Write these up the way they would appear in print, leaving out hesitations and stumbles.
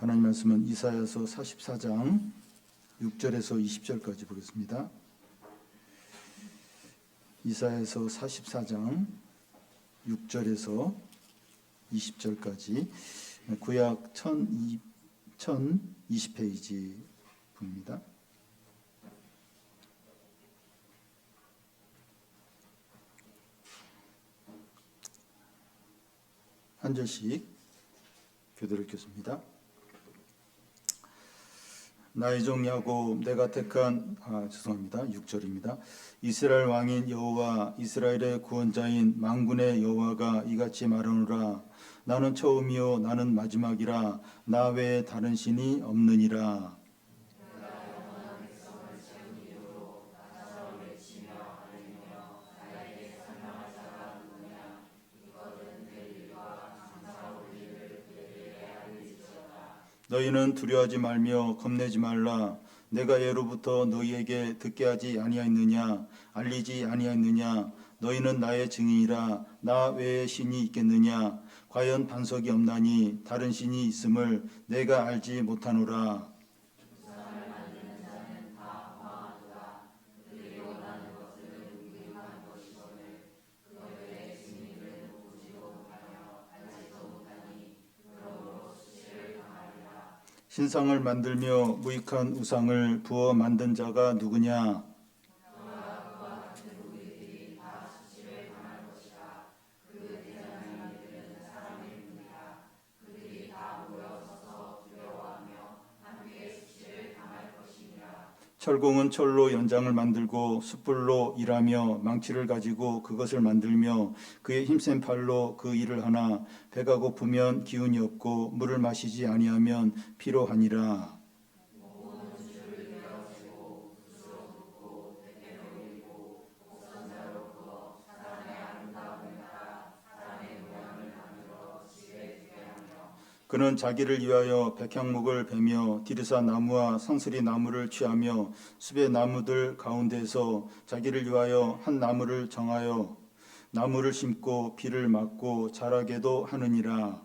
하나님 말씀은 이사야서 44장 6절에서 20절까지 보겠습니다. 이사야서 44장 6절에서 20절까지 구약 1020페이지 부입니다. 한 절씩 교대로 읽겠습니다. 나의 종 야곱 내가 택한 6절입니다. 이스라엘 왕인 여호와 이스라엘의 구원자인 만군의 여호와가 이같이 말하노라. 나는 처음이요 나는 마지막이라. 나 외에 다른 신이 없느니라. 너희는 두려워하지 말며 겁내지 말라. 내가 예로부터 너희에게 듣게 하지 아니하였느냐? 알리지 아니하였느냐? 너희는 나의 증인이라. 나 외에 신이 있겠느냐? 과연 반석이 없나니 다른 신이 있음을 내가 알지 못하노라. 신상을 만들며 무익한 우상을 부어 만든 자가 누구냐? 철공은 철로 연장을 만들고 숯불로 일하며 망치를 가지고 그것을 만들며 그의 힘센 팔로 그 일을 하나 배가 고프면 기운이 없고 물을 마시지 아니하면 피로하니라. 그는 자기를 위하여 백향목을 베며 디르사 나무와 상스리 나무를 취하며 숲의 나무들 가운데서 자기를 위하여 한 나무를 정하여 나무를 심고 비를 맞고 자라게도 하느니라.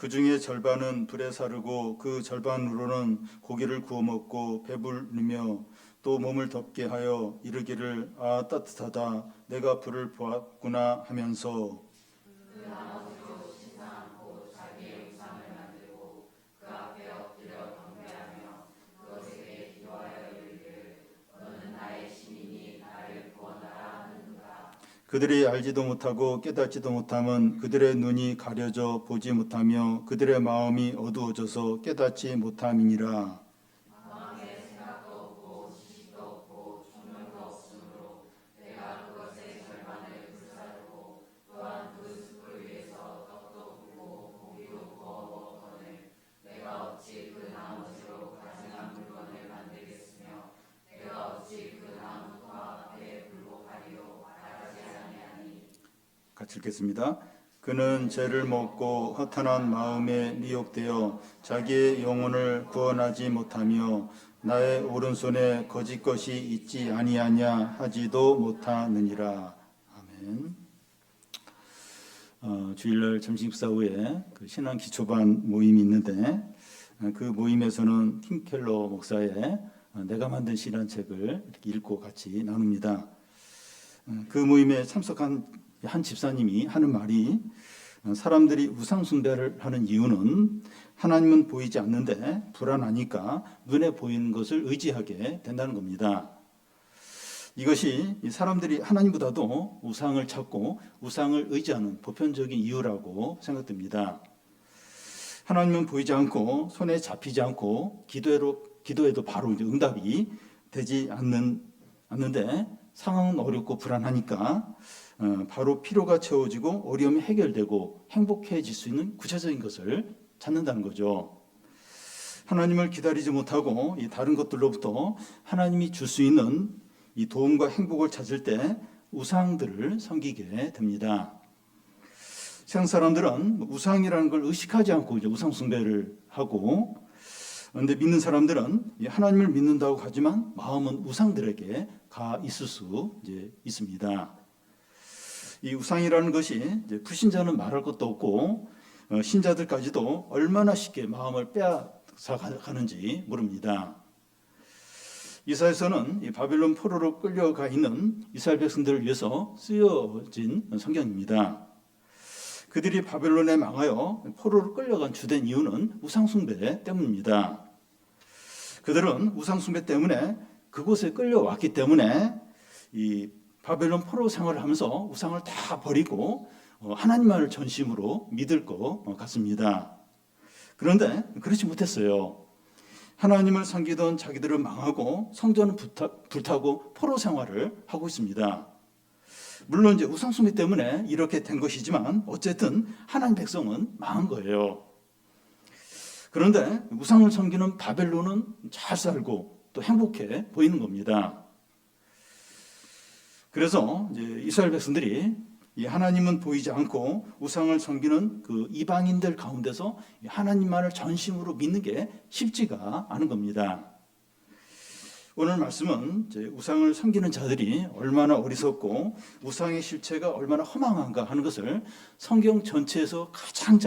그 중에 절반은 불에 사르고 그 절반으로는 고기를 구워 먹고 배부르며 또 몸을 덥게 하여 이르기를 아 따뜻하다 내가 불을 보았구나 하면서 그들이 알지도 못하고 깨닫지도 못함은 그들의 눈이 가려져 보지 못하며 그들의 마음이 어두워져서 깨닫지 못함이니라. 같이 읽겠습니다. 그는 죄를 먹고 허탄한 마음에 미혹되어 자기의 영혼을 구원하지 못하며 나의 오른손에 거짓 것이 있지 아니하냐 하지도 못하느니라. 아멘. 주일날 점심식사 후에 그 신앙 기초반 모임이 있는데 그 모임에서는 팀 켈러 목사의 내가 만든 시란 책을 이렇게 읽고 같이 나눕니다. 그 모임에 참석한 한 집사님이 하는 말이 사람들이 우상 숭배를 하는 이유는 하나님은 보이지 않는데 불안하니까 눈에 보이는 것을 의지하게 된다는 겁니다. 이것이 사람들이 하나님보다도 우상을 찾고 우상을 의지하는 보편적인 이유라고 생각됩니다. 하나님은 보이지 않고 손에 잡히지 않고 기도해도 바로 응답이 되지 않는데 상황은 어렵고 불안하니까 바로 피로가 채워지고 어려움이 해결되고 행복해질 수 있는 구체적인 것을 찾는다는 거죠. 하나님을 기다리지 못하고 이 다른 것들로부터 하나님이 줄 수 있는 이 도움과 행복을 찾을 때 우상들을 섬기게 됩니다. 세상 사람들은 우상이라는 걸 의식하지 않고 이제 우상 숭배를 하고, 그런데 믿는 사람들은 하나님을 믿는다고 하지만 마음은 우상들에게 가 있을 수 이제 있습니다. 이 우상이라는 것이 이제 불신자는 말할 것도 없고 신자들까지도 얼마나 쉽게 마음을 빼앗아 가는지 모릅니다. 이사야서는 이 바벨론 포로로 끌려가 있는 이스라엘 백성들을 위해서 쓰여진 성경입니다. 그들이 바벨론에 망하여 포로로 끌려간 주된 이유는 우상숭배 때문입니다. 그들은 우상숭배 때문에 그곳에 끌려왔기 때문에 이 바벨론 포로 생활을 하면서 우상을 다 버리고 하나님만을 전심으로 믿을 것 같습니다. 그런데 그렇지 못했어요. 하나님을 섬기던 자기들은 망하고 성전은 불타고 포로 생활을 하고 있습니다. 물론 이제 우상숭배 때문에 이렇게 된 것이지만 어쨌든 하나님 백성은 망한 거예요. 그런데 우상을 섬기는 바벨론은 잘 살고 또 행복해 보이는 겁니다. 그래서 이제 이스라엘 백성들이 이 하나님은 보이지 않고 우상을 섬기는 그 이방인들 가운데서 하나님만을 전심으로 믿는 게 쉽지가 않은 겁니다. 오늘 말씀은 이제 우상을 섬기는 자들이 얼마나 어리석고 우상의 실체가 얼마나 허망한가 하는 것을 성경 전체에서 가장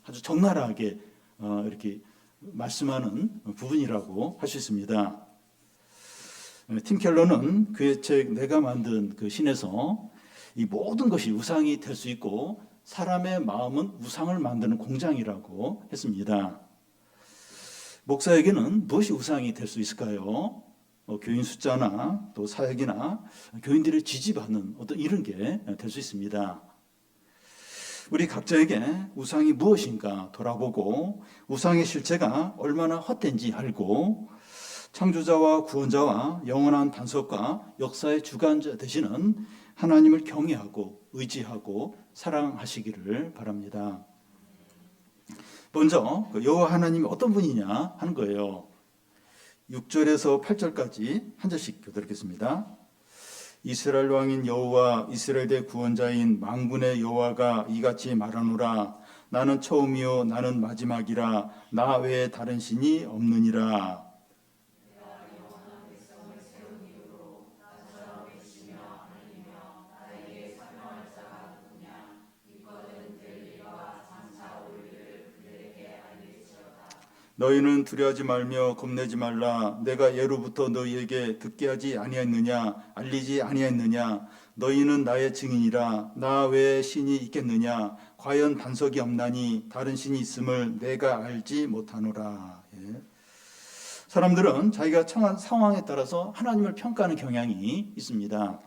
아주 적나라하게 이렇게 말씀하는 부분이라고 할 수 있습니다. 팀 켈러는 그의 책 내가 만든 그 신에서 이 모든 것이 우상이 될 수 있고 사람의 마음은 우상을 만드는 공장이라고 했습니다. 목사에게는 무엇이 우상이 될 수 있을까요? 교인 숫자나 또 사역이나 교인들의 지지받는 어떤 이런 게 될 수 있습니다. 우리 각자에게 우상이 무엇인가 돌아보고 우상의 실체가 얼마나 헛된지 알고 창조자와 구원자와 영원한 반석과 역사의 주관자 되시는 하나님을 경외하고 의지하고 사랑하시기를 바랍니다. 먼저 여호와 하나님이 어떤 분이냐 하는 거예요. 6절에서 8절까지 한 절씩 교독하겠습니다. 이스라엘 왕인 여호와 이스라엘의 구원자인 만군의 여호와가 이같이 말하노라. 나는 처음이요 나는 마지막이라. 나 외에 다른 신이 없느니라. 너희는 두려워하지 말며 겁내지 말라. 내가 예로부터 너희에게 듣게 하지 아니하였느냐, 알리지 아니하였느냐. 너희는 나의 증인이라. 나 외에 신이 있겠느냐. 과연 반석이 없나니 다른 신이 있음을 내가 알지 못하노라. 예. 사람들은 자기가 처한 상황에 따라서 하나님을 평가하는 경향이 있습니다.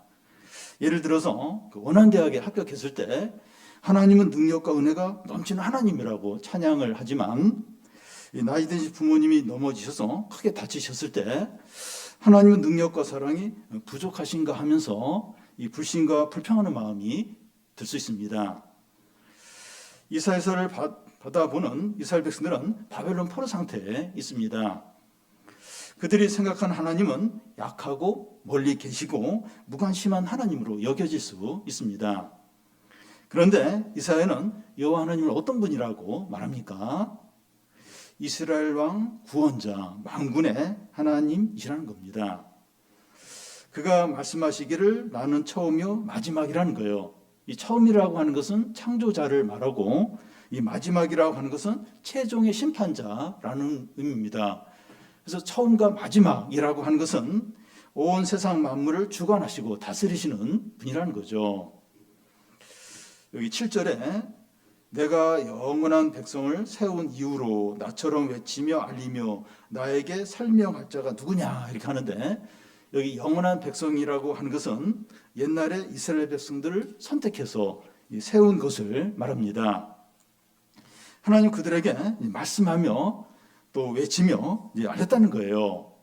예를 들어서 원한대학에 합격했을 때 하나님은 능력과 은혜가 넘치는 하나님이라고 찬양을 하지만 나이 드신 부모님이 넘어지셔서 크게 다치셨을 때 하나님은 능력과 사랑이 부족하신가 하면서 이 불신과 불평하는 마음이 들 수 있습니다. 이사야서를 받아보는 이스라엘 백성들은 바벨론 포로 상태에 있습니다. 그들이 생각한 하나님은 약하고 멀리 계시고 무관심한 하나님으로 여겨질 수 있습니다. 그런데 이사야는 여호와 하나님을 어떤 분이라고 말합니까? 이스라엘 왕 구원자 만군의 하나님이시라는 겁니다. 그가 말씀하시기를 나는 처음이요 마지막이라는 거예요. 이 처음이라고 하는 것은 창조자를 말하고 이 마지막이라고 하는 것은 최종의 심판자라는 의미입니다. 그래서 처음과 마지막이라고 하는 것은 온 세상 만물을 주관하시고 다스리시는 분이라는 거죠. 여기 7절에 내가 영원한 백성을 세운 이후로 나처럼 외치며 알리며 나에게 설명할 자가 누구냐 이렇게 하는데 여기 영원한 백성이라고 하는 것은 옛날에 이스라엘 백성들을 선택해서 세운 것을 말합니다. 하나님 그들에게 말씀하며 또 외치며 알렸다는 거예요.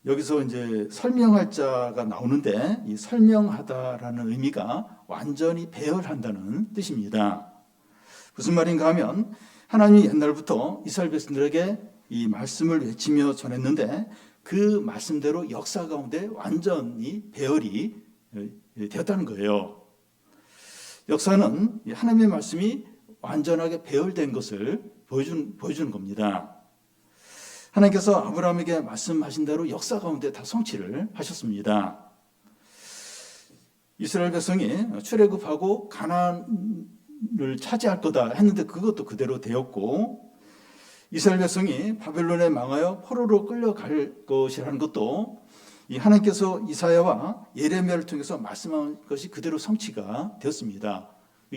여기서 이제 설명할 자가 나오는데 이 설명하다라는 의미가 완전히 배열한다는 뜻입니다. 무슨 말인가 하면 하나님이 옛날부터 이스라엘 백성들에게 이 말씀을 외치며 전했는데 그 말씀대로 역사 가운데 완전히 배열이 되었다는 거예요. 역사는 하나님의 말씀이 완전하게 배열된 것을 보여주는 겁니다. 하나님께서 아브라함에게 말씀하신 대로 역사 가운데 다 성취를 하셨습니다. 이스라엘 백성이 출애굽하고 가나안을 차지할 거다 했는데 그것도 그대로 되었고, 이스라엘 백성이 바벨론에 망하여 포로로 끌려갈 것이라는 것도 이 하나님께서 이사야와 예레미야를 통해서 말씀한 것이 그대로 성취가 되었습니다.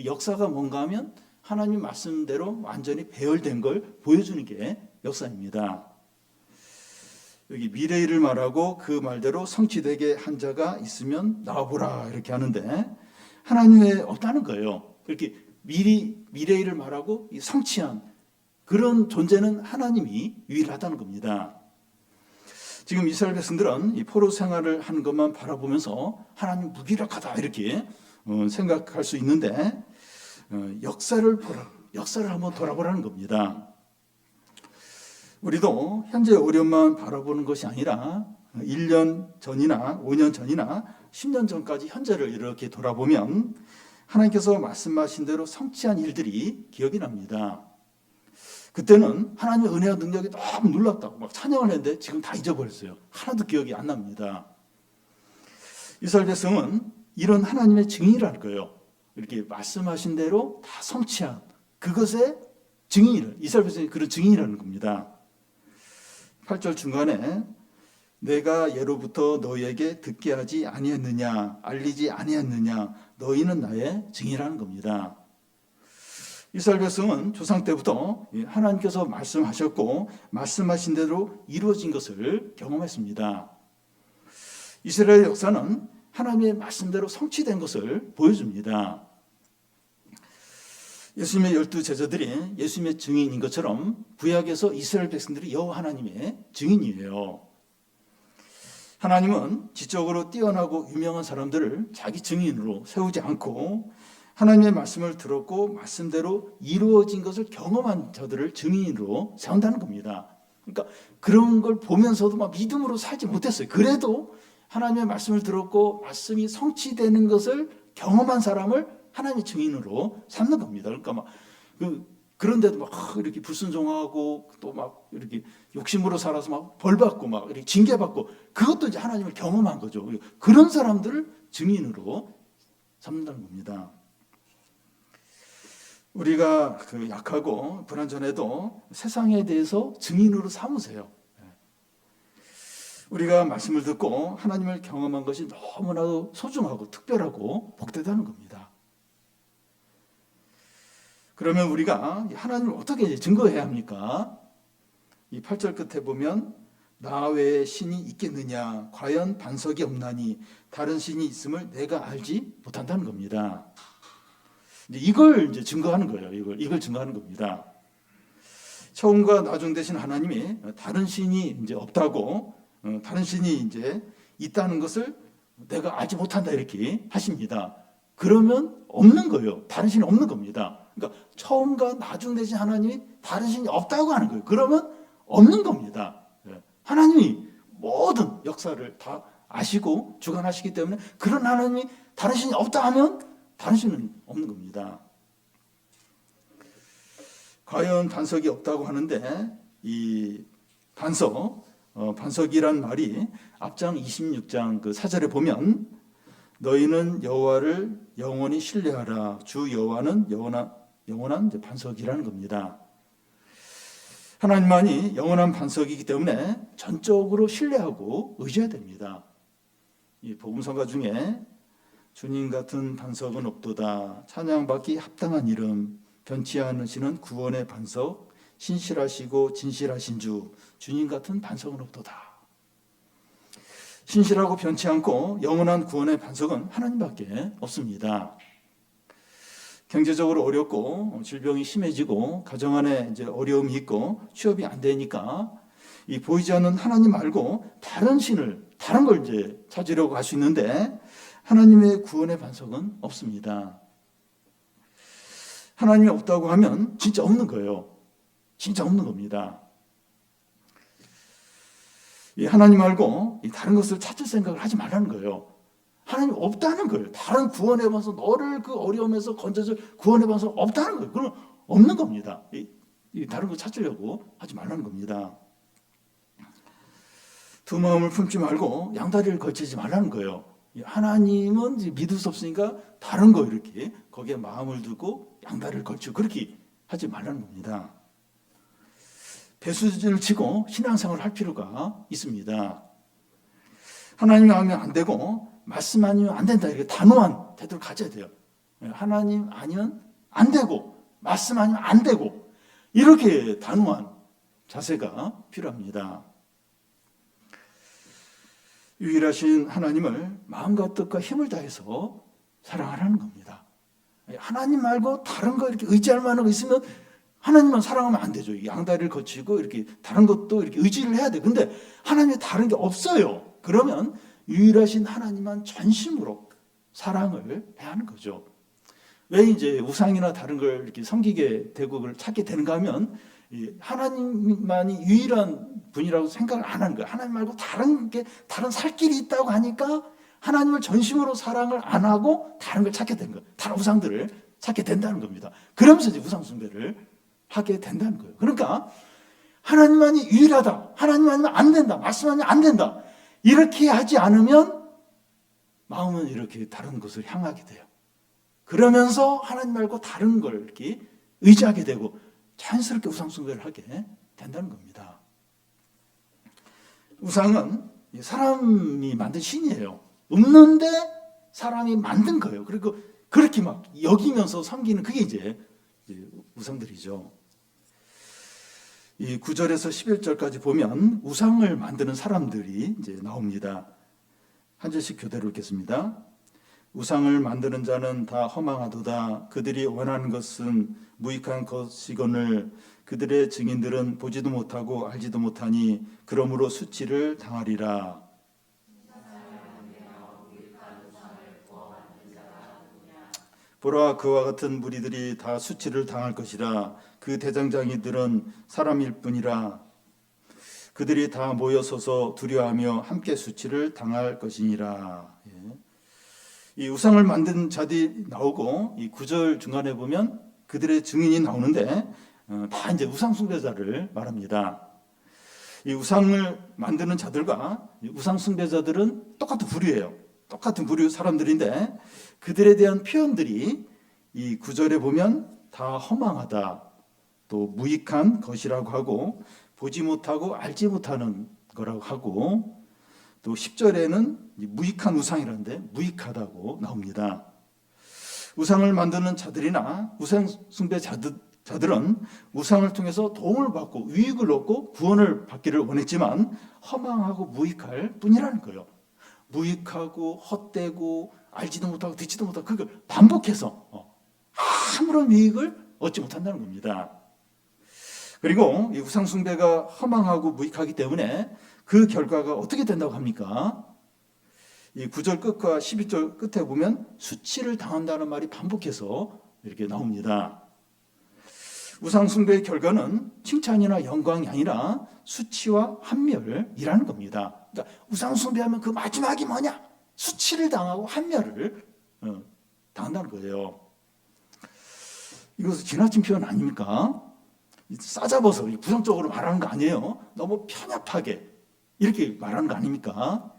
역사가 뭔가 하면 하나님 말씀대로 완전히 배열된 걸 보여주는 게 역사입니다. 여기 미래일을 말하고 그 말대로 성취되게 한 자가 있으면 나와보라 이렇게 하는데, 하나님 외에 없다는 거예요. 그렇게 미래일을 말하고 성취한 그런 존재는 하나님이 유일하다는 겁니다. 지금 이스라엘 백성들은 이 포로 생활을 하는 것만 바라보면서 하나님 무기력하다 이렇게 생각할 수 있는데, 역사를 한번 돌아보라는 겁니다. 우리도 현재 어려움만 바라보는 것이 아니라 1년 전이나 5년 전이나 10년 전까지 현재를 이렇게 돌아보면 하나님께서 말씀하신 대로 성취한 일들이 기억이 납니다. 그때는 하나님의 은혜와 능력이 너무 놀랍다고 막 찬양을 했는데 지금 다 잊어버렸어요. 하나도 기억이 안 납니다. 이스라엘 백성은 이런 하나님의 증인이라는 거예요. 이렇게 말씀하신 대로 다 성취한 그것의 증인을, 이스라엘 백성이 그런 증인이라는 겁니다. 8절 중간에 내가 예로부터 너희에게 듣게 하지 아니했느냐, 알리지 아니했느냐, 너희는 나의 증인이라는 겁니다. 이스라엘 백성은 조상 때부터 하나님께서 말씀하셨고 말씀하신 대로 이루어진 것을 경험했습니다. 이스라엘 역사는 하나님의 말씀대로 성취된 것을 보여줍니다. 예수님의 12 제자들이 예수님의 증인인 것처럼 구약에서 이스라엘 백성들이 여호와 하나님의 증인이에요. 하나님은 지적으로 뛰어나고 유명한 사람들을 자기 증인으로 세우지 않고 하나님의 말씀을 들었고 말씀대로 이루어진 것을 경험한 자들을 증인으로 세운다는 겁니다. 그러니까 그런 걸 보면서도 막 믿음으로 살지 못했어요. 그래도 하나님의 말씀을 들었고 말씀이 성취되는 것을 경험한 사람을 하나님의 증인으로 삼는 겁니다. 그러니까 막 그런데도 막 이렇게 불순종하고 또 막 이렇게 욕심으로 살아서 막 벌받고 막 이렇게 징계받고 그것도 이제 하나님을 경험한 거죠. 그런 사람들을 증인으로 삼는다는 겁니다. 우리가 약하고 불완전해도 세상에 대해서 증인으로 삼으세요. 우리가 말씀을 듣고 하나님을 경험한 것이 너무나도 소중하고 특별하고 복되다는 겁니다. 그러면 우리가 하나님을 어떻게 증거해야 합니까? 이 8절 끝에 보면 나 외에 신이 있겠느냐, 과연 반석이 없나니 다른 신이 있음을 내가 알지 못한다는 겁니다. 이걸 이제 증거하는 거예요. 이걸 증거하는 겁니다. 처음과 나중 되신 하나님이 다른 신이 이제 없다고, 다른 신이 이제 있다는 것을 내가 알지 못한다 이렇게 하십니다. 그러면 없는 거예요. 다른 신이 없는 겁니다. 그러니까 처음과 나중 되신 하나님이 다른 신이 없다고 하는 거예요. 그러면 없는 겁니다. 하나님이 모든 역사를 다 아시고 주관하시기 때문에 그런 하나님이 다른 신이 없다 하면 다른 신은 없는 겁니다. 과연 반석이 없다고 하는데 이 반석이란 말이 앞장 26장 그 4절에 보면 너희는 여호와를 영원히 신뢰하라. 주 여호와는 영원한 반석이라는 겁니다. 하나님만이 영원한 반석이기 때문에 전적으로 신뢰하고 의지해야 됩니다. 이 복음성가 중에 주님 같은 반석은 없도다. 찬양받기 합당한 이름, 변치 않으시는 구원의 반석, 신실하시고 진실하신 주, 주님 같은 반석은 없도다. 신실하고 변치 않고 영원한 구원의 반석은 하나님밖에 없습니다. 경제적으로 어렵고 질병이 심해지고 가정 안에 이제 어려움이 있고 취업이 안 되니까 이 보이지 않는 하나님 말고 다른 걸 이제 찾으려고 할 수 있는데 하나님의 구원의 반석은 없습니다. 하나님이 없다고 하면 진짜 없는 거예요. 진짜 없는 겁니다. 이 하나님 말고 다른 것을 찾을 생각을 하지 말라는 거예요. 하나님 없다는 거예요. 다른 구원의 방송, 너를 그 어려움에서 건져서 구원의 방송 없다는 거예요. 그건 없는 겁니다. 다른 거 찾으려고 하지 말라는 겁니다. 두 마음을 품지 말고 양다리를 걸치지 말라는 거예요. 하나님은 믿을 수 없으니까 다른 거 이렇게 거기에 마음을 두고 양다리를 걸치고 그렇게 하지 말라는 겁니다. 배수진을 치고 신앙생활을 할 필요가 있습니다. 하나님 아니면 안 되고 말씀 아니면 안 된다, 이렇게 단호한 태도를 가져야 돼요. 하나님 아니면 안 되고 말씀 아니면 안 되고 이렇게 단호한 자세가 필요합니다. 유일하신 하나님을 마음과 뜻과 힘을 다해서 사랑하라는 겁니다. 하나님 말고 다른 거 이렇게 의지할 만한 거 있으면 하나님만 사랑하면 안 되죠. 양다리를 거치고 이렇게 다른 것도 이렇게 의지를 해야 돼. 근데 하나님이 다른 게 없어요. 그러면 유일하신 하나님만 전심으로 사랑을 해야 하는 거죠. 왜 이제 우상이나 다른 걸 이렇게 섬기게 되고 그걸 찾게 되는가 하면 하나님만이 유일한 분이라고 생각을 안 하는 거예요. 하나님 말고 다른 살 길이 있다고 하니까 하나님을 전심으로 사랑을 안 하고 다른 걸 찾게 된 거예요. 다른 우상들을 찾게 된다는 겁니다. 그러면서 이제 우상 숭배를 하게 된다는 거예요. 그러니까 하나님만이 유일하다, 하나님 아니면 안 된다, 말씀 아니면 안 된다, 이렇게 하지 않으면 마음은 이렇게 다른 곳을 향하게 돼요. 그러면서 하나님 말고 다른 걸 이렇게 의지하게 되고 자연스럽게 우상 숭배를 하게 된다는 겁니다. 우상은 사람이 만든 신이에요. 없는데 사람이 만든 거예요. 그리고 그렇게 막 여기면서 섬기는 그게 이제 우상들이죠. 이 9절에서 11절까지 보면 우상을 만드는 사람들이 이제 나옵니다. 한 절씩 교대로 읽겠습니다. 우상을 만드는 자는 다 허망하도다. 그들이 원하는 것은 무익한 것이거늘 그들의 증인들은 보지도 못하고 알지도 못하니 그러므로 수치를 당하리라. 보라, 그와 같은 무리들이 다 수치를 당할 것이라. 그 대장장이들은 사람일 뿐이라. 그들이 다 모여서서 두려워하며 함께 수치를 당할 것이니라. 이 우상을 만든 자들이 나오고 이 9절 중간에 보면 그들의 증인이 나오는데 다 이제 우상 숭배자를 말합니다. 이 우상을 만드는 자들과 이 우상 숭배자들은 똑같은 부류예요. 똑같은 부류 사람들인데 그들에 대한 표현들이 이 9절에 보면 다 허망하다, 또 무익한 것이라고 하고 보지 못하고 알지 못하는 거라고 하고 또 10절에는 무익한 우상이라는데 무익하다고 나옵니다. 우상을 만드는 자들이나 우상 숭배 자들은 우상을 통해서 도움을 받고 유익을 얻고 구원을 받기를 원했지만 허망하고 무익할 뿐이라는 거예요. 무익하고 헛되고 알지도 못하고 듣지도 못하고 그걸 반복해서 아무런 유익을 얻지 못한다는 겁니다. 그리고 이 우상 숭배가 허망하고 무익하기 때문에 그 결과가 어떻게 된다고 합니까? 이 9절 끝과 12절 끝에 보면 수치를 당한다는 말이 반복해서 이렇게 나옵니다. 우상 숭배의 결과는 칭찬이나 영광이 아니라 수치와 한멸이라는 겁니다. 그러니까 우상 숭배하면 그 마지막이 뭐냐? 수치를 당하고 한멸을 당한다는 거예요. 이것은 지나친 표현 아닙니까? 싸잡아서 부정적으로 말하는 거 아니에요. 너무 편협하게 이렇게 말하는 거 아닙니까?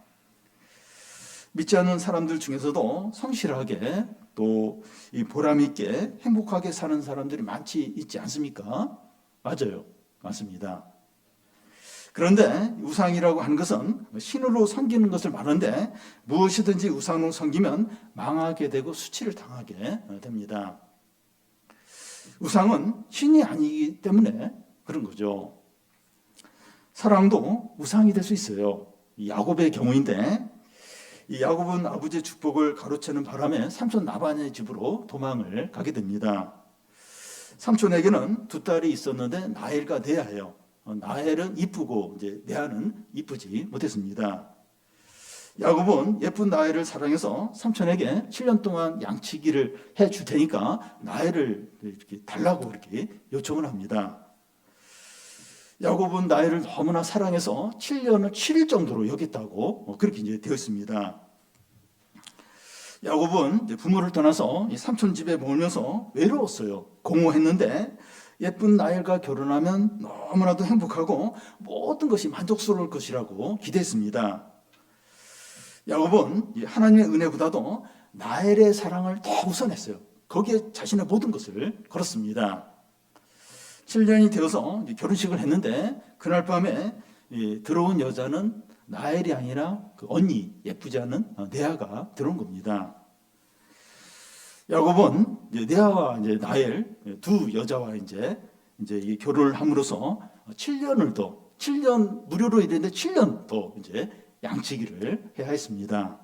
믿지 않는 사람들 중에서도 성실하게 또 이 보람 있게 행복하게 사는 사람들이 많지 있지 않습니까? 맞아요. 맞습니다. 그런데 우상이라고 하는 것은 신으로 섬기는 것을 말하는데 무엇이든지 우상으로 섬기면 망하게 되고 수치를 당하게 됩니다. 우상은 신이 아니기 때문에 그런 거죠. 사랑도 우상이 될 수 있어요. 야곱의 경우인데 이 야곱은 아버지의 축복을 가로채는 바람에 삼촌 라반의 집으로 도망을 가게 됩니다. 삼촌에게는 두 딸이 있었는데 라헬과 레아예요. 라헬은 이쁘고 이제 레아는 이쁘지 못했습니다. 야곱은 예쁜 라헬을 사랑해서 삼촌에게 7년 동안 양치기를 해줄 테니까 라헬을 이렇게 달라고 이렇게 요청을 합니다. 야곱은 라헬을 너무나 사랑해서 7년을 7일 정도로 여겼다고 그렇게 이제 되어 있습니다. 야곱은 이제 부모를 떠나서 이 삼촌 집에 머물면서 외로웠어요. 공허했는데 예쁜 라헬과 결혼하면 너무나도 행복하고 모든 것이 만족스러울 것이라고 기대했습니다. 야곱은 하나님의 은혜보다도 라헬의 사랑을 더 우선했어요. 거기에 자신의 모든 것을 걸었습니다. 7년이 되어서 결혼식을 했는데 그날 밤에 들어온 여자는 라헬이 아니라 그 언니, 예쁘지 않은 레아가 들어온 겁니다. 야곱은 레아와 라헬 두 여자와 이제 이 결혼을 함으로써 7년 무료로 일했는데 7년 더 이제 양치기를 해야 했습니다.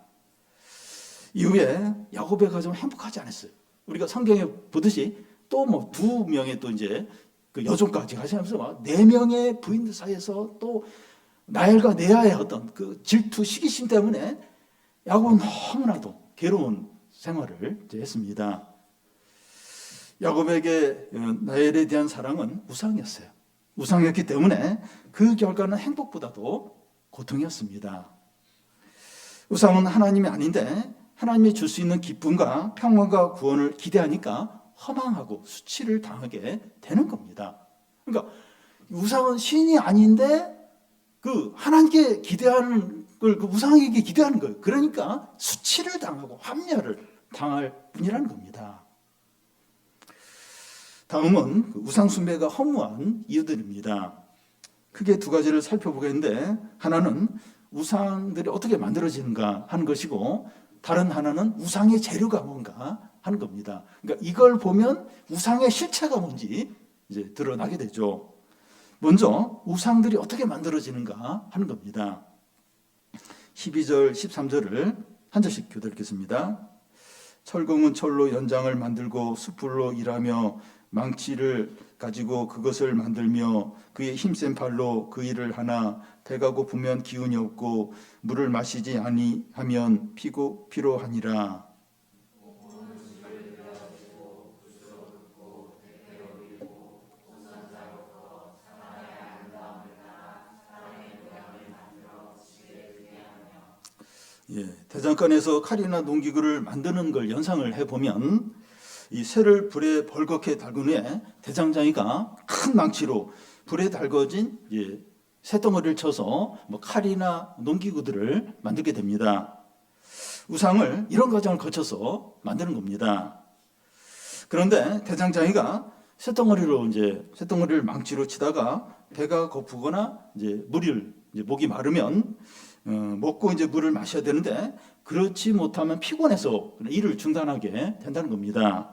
이후에 야곱의 가정은 행복하지 않았어요. 우리가 성경에 보듯이 또 뭐 두 명의 또 이제 그 여종까지 하시면서 막 4명의 부인들 사이에서 또 라헬과 레아의 어떤 그 질투, 시기심 때문에 야곱은 너무나도 괴로운 생활을 했습니다. 야곱에게 라헬에 대한 사랑은 우상이었어요. 우상이었기 때문에 그 결과는 행복보다도 고통이었습니다. 우상은 하나님이 아닌데 하나님이 줄 수 있는 기쁨과 평안과 구원을 기대하니까 허망하고 수치를 당하게 되는 겁니다. 그러니까 우상은 신이 아닌데 그 하나님께 기대하는 걸 그 우상에게 기대하는 거예요. 그러니까 수치를 당하고 환멸을 당할 뿐이라는 겁니다. 다음은 그 우상 숭배가 허무한 이유들입니다. 크게 두 가지를 살펴보겠는데 하나는 우상들이 어떻게 만들어지는가 하는 것이고 다른 하나는 우상의 재료가 뭔가 하는 겁니다. 그러니까 이걸 보면 우상의 실체가 뭔지 이제 드러나게 되죠. 먼저 우상들이 어떻게 만들어지는가 하는 겁니다. 12절, 13절을 한 절씩 교대읽겠습니다. 철공은 철로 연장을 만들고 숯불로 일하며 망치를 가지고 그것을 만들며 그의 힘센 팔로 그 일을 하나 배가 고프면 기운이 없고 물을 마시지 아니하면 피로하니라. 대장간에서 칼이나 농기구를 만드는 걸 연상을 해보면 이 쇠를 불에 벌겋게 달군 후에 대장장이가 큰 망치로 불에 달궈진 쇠덩어리를 쳐서 뭐 칼이나 농기구들을 만들게 됩니다. 우상을 이런 과정을 거쳐서 만드는 겁니다. 그런데 대장장이가 쇠덩어리를 망치로 치다가 배가 고프거나 목이 마르면 먹고 물을 마셔야 되는데 그렇지 못하면 피곤해서 일을 중단하게 된다는 겁니다.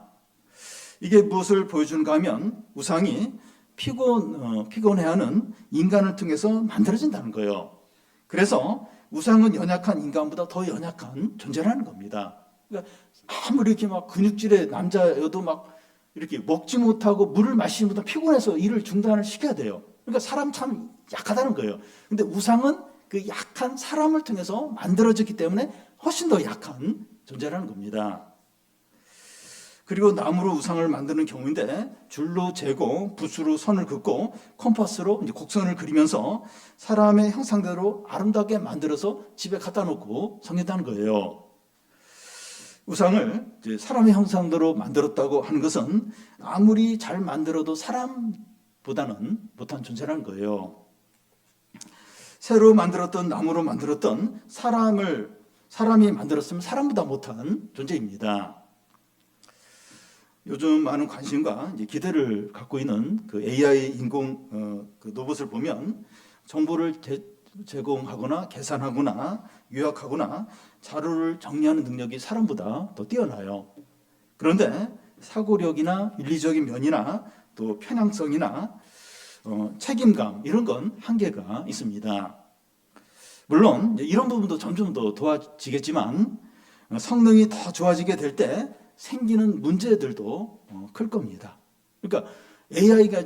이게 무엇을 보여주는가 하면 우상이 피곤해하는 인간을 통해서 만들어진다는 거예요. 그래서 우상은 연약한 인간보다 더 연약한 존재라는 겁니다. 그러니까 아무리 이렇게 막 근육질의 남자여도 막 이렇게 먹지 못하고 물을 마시지 못하면 피곤해서 일을 중단을 시켜야 돼요. 그러니까 사람 참 약하다는 거예요. 근데 우상은 그 약한 사람을 통해서 만들어졌기 때문에 훨씬 더 약한 존재라는 겁니다. 그리고 나무로 우상을 만드는 경우인데 줄로 재고 붓으로 선을 긋고 컴파스로 곡선을 그리면서 사람의 형상대로 아름답게 만들어서 집에 갖다 놓고 섬긴다는 거예요. 우상을 사람의 형상대로 만들었다고 하는 것은 아무리 잘 만들어도 사람보다는 못한 존재라는 거예요. 새로 만들었던 나무로 만들었던 사람이 만들었으면 사람보다 못한 존재입니다. 요즘 많은 관심과 기대를 갖고 있는 그 AI 인공 그 로봇을 보면 정보를 제공하거나 계산하거나 요약하거나 자료를 정리하는 능력이 사람보다 더 뛰어나요. 그런데 사고력이나 윤리적인 면이나 또 편향성이나 책임감 이런 건 한계가 있습니다. 물론 이런 부분도 점점 더 좋아지겠지만 성능이 더 좋아지게 될 때 생기는 문제들도 클 겁니다. 그러니까 AI가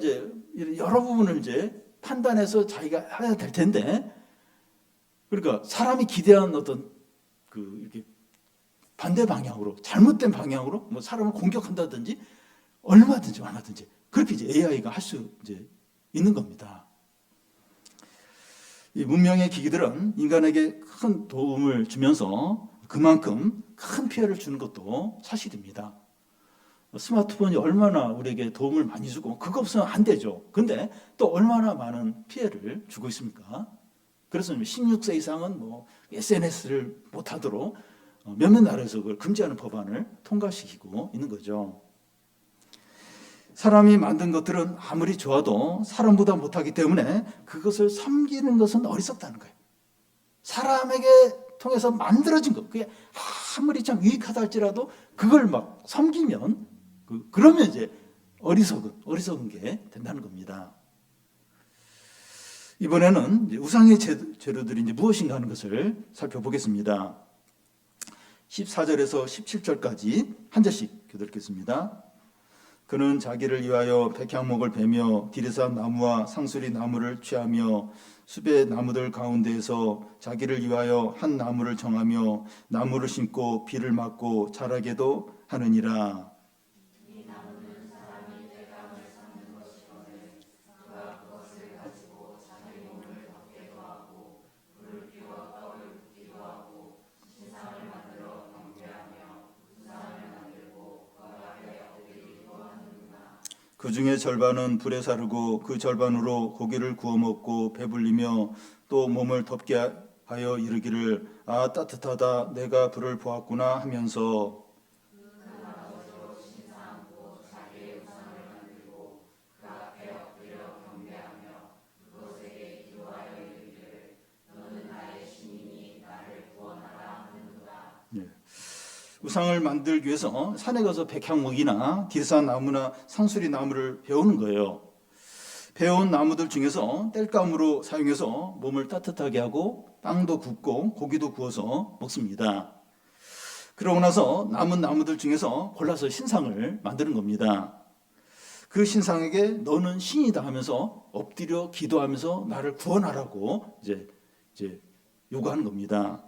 여러 부분을 판단해서 자기가 해야 될 텐데, 그러니까 사람이 기대한 어떤 이렇게 반대 방향으로, 잘못된 방향으로 뭐 사람을 공격한다든지 얼마든지 많아든지 그렇게 AI가 할 수 있는 겁니다. 이 문명의 기기들은 인간에게 큰 도움을 주면서 그만큼 큰 피해를 주는 것도 사실입니다. 스마트폰이 얼마나 우리에게 도움을 많이 주고 그거 없으면 안 되죠. 근데 또 얼마나 많은 피해를 주고 있습니까? 그래서 16세 이상은 SNS를 못하도록 몇몇 나라에서 그걸 금지하는 법안을 통과시키고 있는 거죠. 사람이 만든 것들은 아무리 좋아도 사람보다 못하기 때문에 그것을 섬기는 것은 어리석다는 거예요. 사람에게 통해서 만들어진 것, 그게 아무리 참 유익하다 할지라도 그걸 막 섬기면 그러면 이제 어리석은 게 된다는 겁니다. 이번에는 이제 우상의 재료들이 이제 무엇인가 하는 것을 살펴보겠습니다. 14절에서 17절까지 한 절씩 교독하겠습니다. 그는 자기를 위하여 백향목을 베며 디르산 나무와 상수리 나무를 취하며 숲의 나무들 가운데에서 자기를 위하여 한 나무를 정하며 나무를 심고 비를 맞고 자라게도 하느니라. 그 중에 절반은 불에 사르고 그 절반으로 고기를 구워 먹고 배불리며 또 몸을 덥게 하여 이르기를 아 따뜻하다 내가 불을 보았구나 하면서 우상을 만들기 위해서 산에 가서 백향목이나 디르산 나무나 상수리 나무를 베우는 거예요. 베어온 나무들 중에서 땔감으로 사용해서 몸을 따뜻하게 하고 빵도 굽고 고기도 구워서 먹습니다. 그러고 나서 남은 나무들 중에서 골라서 신상을 만드는 겁니다. 그 신상에게 너는 신이다 하면서 엎드려 기도하면서 나를 구원하라고 이제 요구하는 겁니다.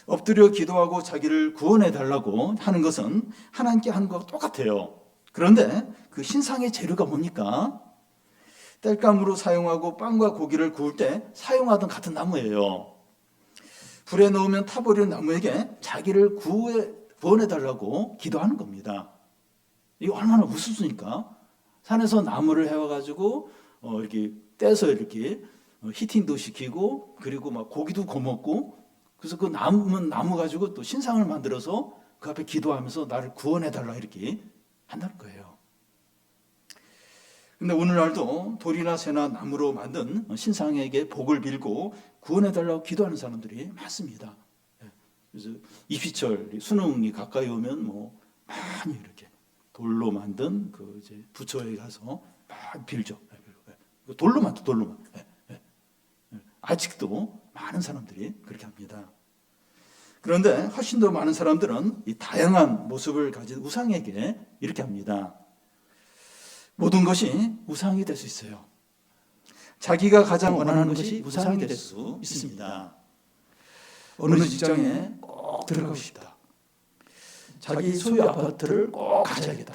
엎드려 기도하고 자기를 구원해 달라고 하는 것은 하나님께 하는 것과 똑같아요. 그런데 그 신상의 재료가 뭡니까? 땔감으로 사용하고 빵과 고기를 구울 때 사용하던 같은 나무예요. 불에 넣으면 타버리는 나무에게 자기를 구원해 달라고 기도하는 겁니다. 이게 얼마나 우스우니까 산에서 나무를 해와가지고 이렇게 떼서 이렇게 히팅도 시키고 그리고 막 고기도 구워 먹고 그래서 그 나무 가지고 또 신상을 만들어서 그 앞에 기도하면서 나를 구원해달라 이렇게 한다는 거예요. 근데 오늘날도 돌이나 새나 나무로 만든 신상에게 복을 빌고 구원해달라고 기도하는 사람들이 많습니다. 그래서 입시철 수능이 가까이 오면 많이 이렇게 돌로 만든 그 이제 부처에 가서 막 빌죠. 돌로만. 아직도 많은 사람들이 그렇게 합니다. 그런데 훨씬 더 많은 사람들은 이 다양한 모습을 가진 우상에게 이렇게 합니다. 모든 것이 우상이 될 수 있어요. 자기가 가장 원하는 것이 우상이 될 수 있습니다. 어느 직장에 꼭 들어가고 싶다. 자기 소유 아파트를 꼭 가져야겠다.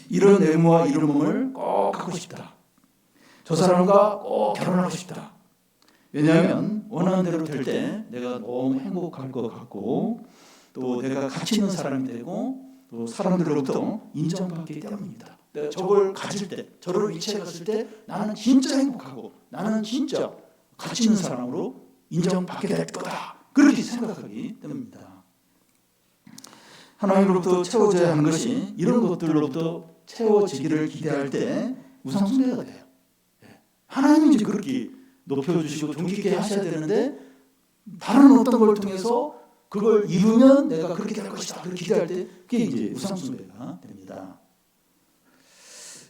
이런 외모와 이런 몸을 꼭 갖고 싶다. 저 사람과 꼭 결혼하고 싶다. 왜냐하면 원하는 대로 될 때 내가 너무 행복할 것 같고 또 내가 가치 있는 사람이 되고 또 사람들로부터 인정받기 때문입니다. 내가 저걸 가질 때, 저를 위치에 갔을 때 나는 진짜 행복하고 나는 진짜 가치 있는 사람으로 인정받게 될 거다. 그렇게 생각하기 때문입니다. 하나님으로부터 채워져야 하는 것이 이런 것들로부터 채워지기를 기대할 때 우상 숭배가 돼요. 하나님이 이제 그렇게 높여주시고 존귀케 하셔야 되는데 다른 어떤 걸 통해서 그걸 이루면 내가 그렇게 될 것이다. 그렇게 기대할 때 그게 이제 우상 숭배가 됩니다.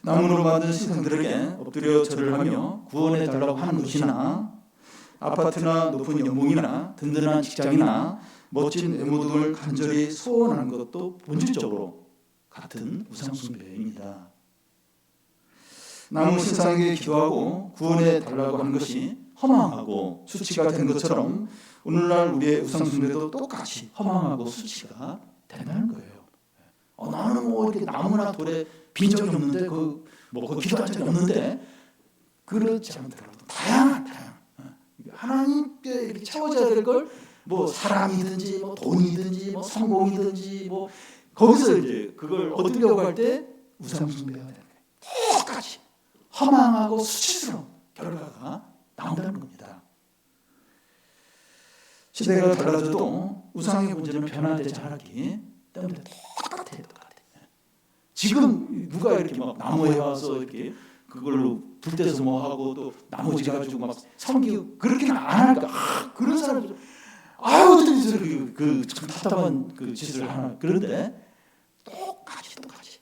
나무로 만든 신상들에게 엎드려 절을 하며 구원해 달라고 하는 것이나 아파트나 높은 연봉이나 든든한 직장이나 멋진 외모 등을 간절히 소원하는 것도 본질적으로 같은 우상 숭배입니다. 나무 신상에게 기도하고 구원해 달라고 하는 것이 허망하고 수치가 된 것처럼 오늘날 우리의 우상 숭배도 똑같이 허망하고 수치가 된다는 거예요. 나는 이렇게 나무나 돌에 빈 적이 없는데 그 기도한 적이 없는데 그렇지 않더라도 다양한 하나님께 이렇게 채워져야 될 걸 뭐 사람이든지 뭐 돈이든지 뭐 성공이든지 뭐 거기서 이제 그걸 얻으려고 할 때 우상 숭배가 되는 거예요. 똑같이 허망하고 수치스러운 결과가 나온다는 겁니다. 시대가 달라져도 우상의 문제는 변화되지 않았기 때문에 똑같아요. 지금 누가 이렇게 막 나무에 와서 이렇게 그걸로 불 떼서 뭐 하고 또 나머지 가지고 막 섬기고 그렇게는 안 할까? 그런 사람들 어떻게 그 답답한 그 짓을 하나. 그런데 똑같이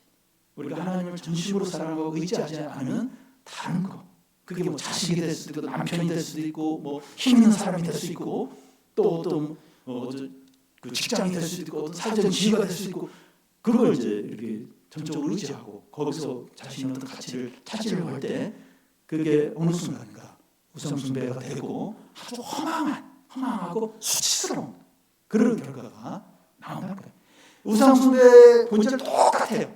우리가 하나님을 전심으로 사랑하고 의지하지 않으면 다른 거. 그게 뭐 자식이 될 수도 있고 남편이 될 수도 있고 뭐 힘 있는 사람이 될 수 있고 또 어떤 그 직장이 될 수도 있고 어떤 사회적인 지위가 될 수도 있고 그걸 이제 이렇게 전적으로 의지하고 거기서 자신의 어떤 가치를 찾으려고 할 때 그게 어느 순간인가 우상 숭배가 되고 아주 허망하고 수치스러운 그런 결과가 나온다는 거예요. 우상 숭배의 본질은 똑같아요.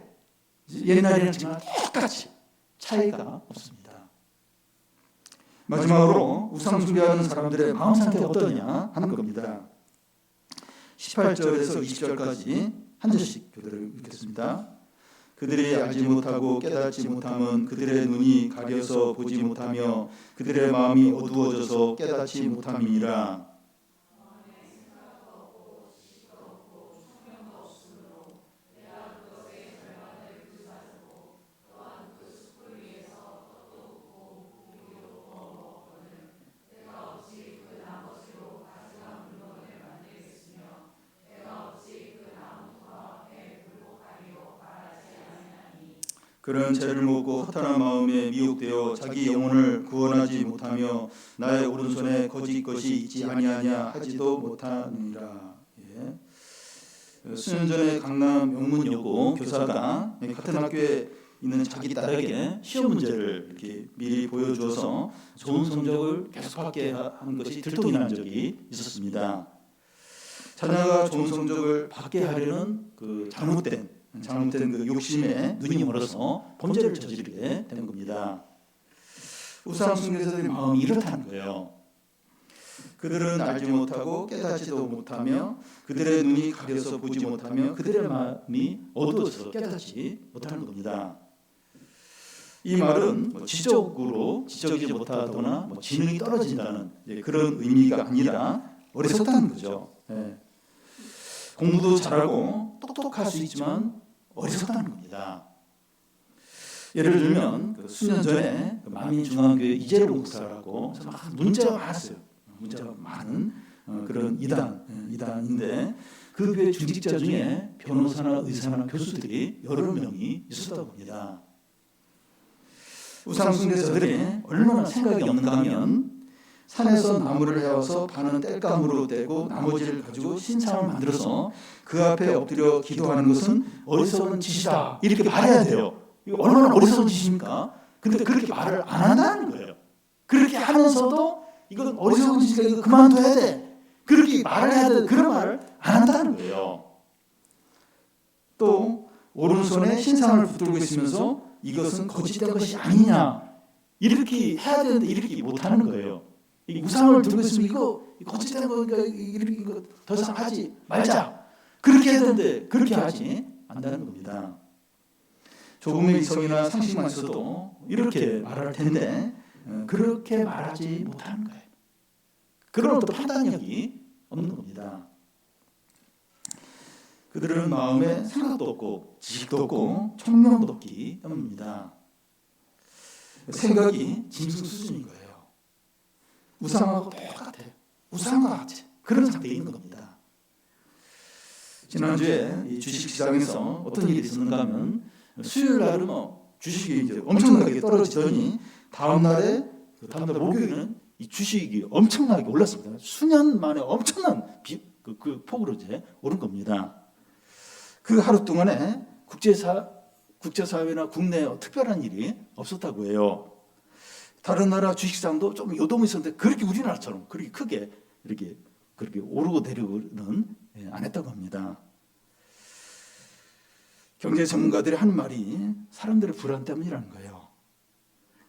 옛날에는 정말 똑같이 차이가 없습니다. 마지막으로 우상 숭배하는 사람들의 마음 상태가 어떠냐 하는 겁니다. 18절에서 20절까지 한 절씩 교대를 읽겠습니다. 그들이 알지 못하고 깨닫지 못함은 그들의 눈이 가려서 보지 못하며 그들의 마음이 어두워져서 깨닫지 못함이니라. 그는 죄를 묻고 허탄한 마음에 미혹되어 자기 영혼을 구원하지 못하며 나의 오른손에 거짓 것이 있지 아니하냐 하지도 못하느니라. 수년 전에 강남 명문여고 교사가 같은 학교에 있는 자기 딸에게 시험 문제를 이렇게 미리 보여주어서 좋은 성적을 계속 받게 한 것이 들통이 난 적이 있었습니다. 자녀가 좋은 성적을 받게 하려는 그 잘못된 그 욕심에 눈이 멀어서 범죄를 저지르게 되는 겁니다. 우상 숭배자들의 마음이 이렇다는 거예요. 그들은 알지 못하고 깨닫지도 못하며 그들의 눈이 가려서 보지 못하며 그들의 마음이 어두워서 깨닫지 못하는 겁니다. 이 말은 지적이지 못하거나 지능이 떨어진다는 그런 의미가 아니라 어리석다는 거죠. 공부도 잘하고 똑똑할 수 있지만 어리석다는 겁니다. 예를 들면 수년 전에 만민중앙교회 이재룡 목사라고 문제가 많았어요. 문제가 많은 그런 이단인데 그 교회 중직자 중에 변호사나 의사나 교수들이 여러 명이 있었다고 합니다. 우상 숭배자들이 얼마나 생각이 없는가 하면 산에서 나무를 헤어서 반은 땔감으로 떼고 나머지를 가지고 신상을 만들어서 그 앞에 엎드려 기도하는 것은 어리석은 짓이다 이렇게 말해야 돼요. 이거 얼마나 어리석은 짓입니까? 근데 그렇게 말을 안 한다는 거예요. 그렇게 하면서도 이건 어리석은 짓이니까 이거 그만둬야 돼. 그렇게 말을 해야 돼. 그런 말을 안 한다는 거예요. 또 오른손에 신상을 붙들고 있으면서 이것은 거짓된 것이 아니냐 이렇게 해야 되는데 이렇게 못하는 거예요. 이 우상을 들고 있으면 이거 거짓된 거니까 이거 더 이상 하지 말자. 그렇게 해야 되는데 그렇게 하지 않는다는 겁니다. 조금의 이성이나 상식만 있어도 이렇게 말할 텐데 그렇게 말하지 못하는 거예요. 그런 어떤 판단력이 없는 겁니다. 그들은 마음에 생각도 없고 지식도 없고 총명도 없기 때문입니다. 생각이 짐승 수준인 거예요. 우상하고 똑같아요. 우상과 같이 그런 상태에 있는 겁니다. 지난주에 이 주식시장에서 어떤 일이 있었는가 하면 수요일 날은 주식이 이제 엄청나게 떨어지더니 다음날 목요일은 이 주식이 엄청나게 올랐습니다. 수년 만에 엄청난 그 폭으로 이제 오른 겁니다. 그 하루 동안에 국제사회나 국내에 특별한 일이 없었다고 해요. 다른 나라 주식시장도 좀 요동이 있었는데 그렇게 우리나라처럼 그렇게 크게 그렇게 오르고 내리고는 안 했다고 합니다. 경제 전문가들이 하는 말이 사람들의 불안 때문이라는 거예요.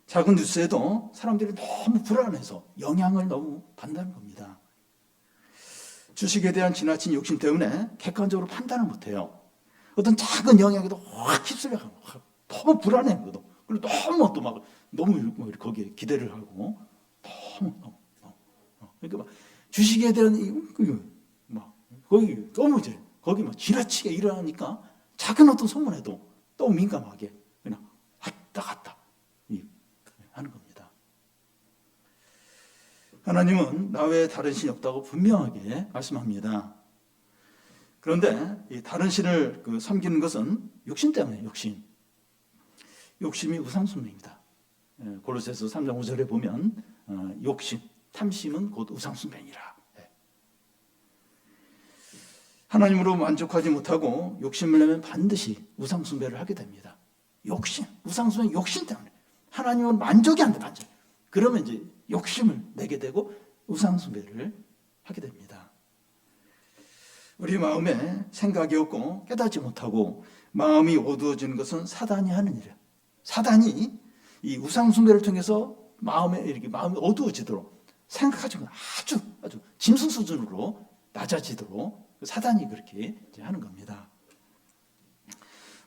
작은 뉴스에도 사람들이 너무 불안해서 영향을 너무 받는다는 겁니다. 주식에 대한 지나친 욕심 때문에 객관적으로 판단을 못해요. 어떤 작은 영향에도 확 휩쓸려가고 너무 불안해하거든. 그리고 너무 또 막 너무 뭐 거기에 기대를 하고 너무. 그러니까 막 주식에 대한 막 거기 너무 이제 거기 막 지나치게 일어나니까 작은 어떤 소문에도 너무 민감하게 그냥 왔다 갔다 하는 겁니다. 하나님은 나 외에 다른 신이 없다고 분명하게 말씀합니다. 그런데 이 다른 신을 섬기는 것은 욕심 때문에 욕심이 우상숭배입니다. 골로새서 3장 5절에 보면 욕심, 탐심은 곧 우상숭배니라. 하나님으로 만족하지 못하고 욕심을 내면 반드시 우상숭배를 하게 됩니다. 우상숭배 욕심 때문에 하나님은 만족이 안 돼, 만족. 그러면 이제 욕심을 내게 되고 우상숭배를 하게 됩니다. 우리 마음에 생각이 없고 깨닫지 못하고 마음이 어두워지는 것은 사단이 하는 일이에요. 사단이 이 우상숭배를 통해서 마음이 어두워지도록 생각하지 못 아주 짐승 수준으로 낮아지도록 사단이 그렇게 하는 겁니다.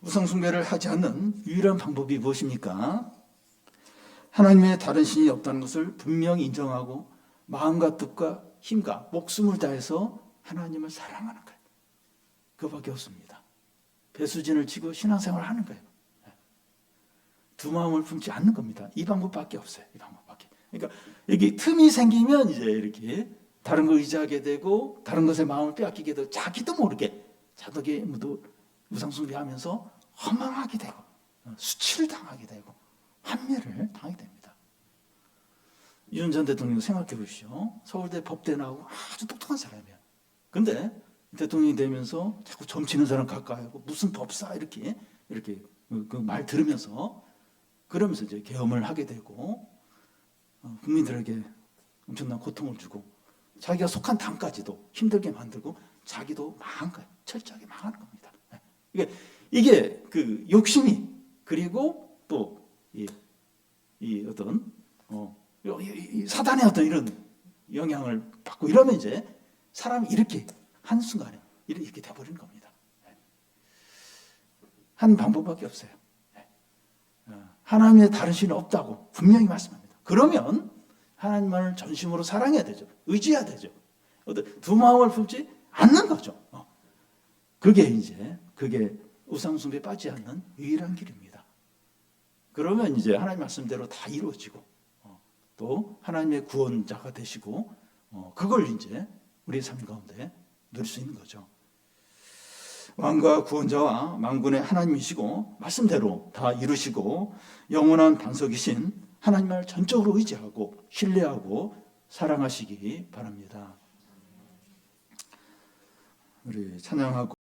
우상숭배를 하지 않는 유일한 방법이 무엇입니까? 하나님의 다른 신이 없다는 것을 분명히 인정하고 마음과 뜻과 힘과 목숨을 다해서 하나님을 사랑하는 거예요. 그거밖에 없습니다. 배수진을 치고 신앙생활을 하는 거예요. 두 마음을 품지 않는 겁니다. 이 방법밖에 없어요. 이 방법밖에. 그러니까 여기 틈이 생기면 이제 이렇게 다른 걸 의지하게 되고 다른 것에 마음을 빼앗기게 되고 자기도 모르게 자덕에 우상숭배하면서 허망하게 되고 수치를 당하게 되고 한매를 당하게 됩니다. 이준 전 대통령 생각해 보십시오. 서울대 법대 나오고 아주 똑똑한 사람이에요. 근데 대통령이 되면서 자꾸 점치는 사람 가까이 하고 무슨 법사 이렇게 그 말 들으면서 그러면서 이제 계엄을 하게 되고 국민들에게 엄청난 고통을 주고 자기가 속한 당까지도 힘들게 만들고 자기도 망한 거예요. 철저하게 망하는 겁니다. 이게 그 욕심이 그리고 또 이 어떤 이 사단의 어떤 이런 영향을 받고 이러면 이제 사람이 이렇게 한순간에 이렇게 돼버리는 겁니다. 한 방법밖에 없어요. 하나님의 다른 신이 없다고 분명히 말씀합니다. 그러면 하나님만을 전심으로 사랑해야 되죠. 의지해야 되죠. 두 마음을 품지 않는 거죠. 그게 우상숭배에 빠지지 않는 유일한 길입니다. 그러면 이제 하나님 말씀대로 다 이루어지고 또 하나님의 구원자가 되시고 그걸 이제 우리의 삶 가운데 누릴 수 있는 거죠. 왕과 구원자와 만군의 하나님이시고 말씀대로 다 이루시고 영원한 반석이신 하나님을 전적으로 의지하고 신뢰하고 사랑하시기 바랍니다. 우리 찬양하고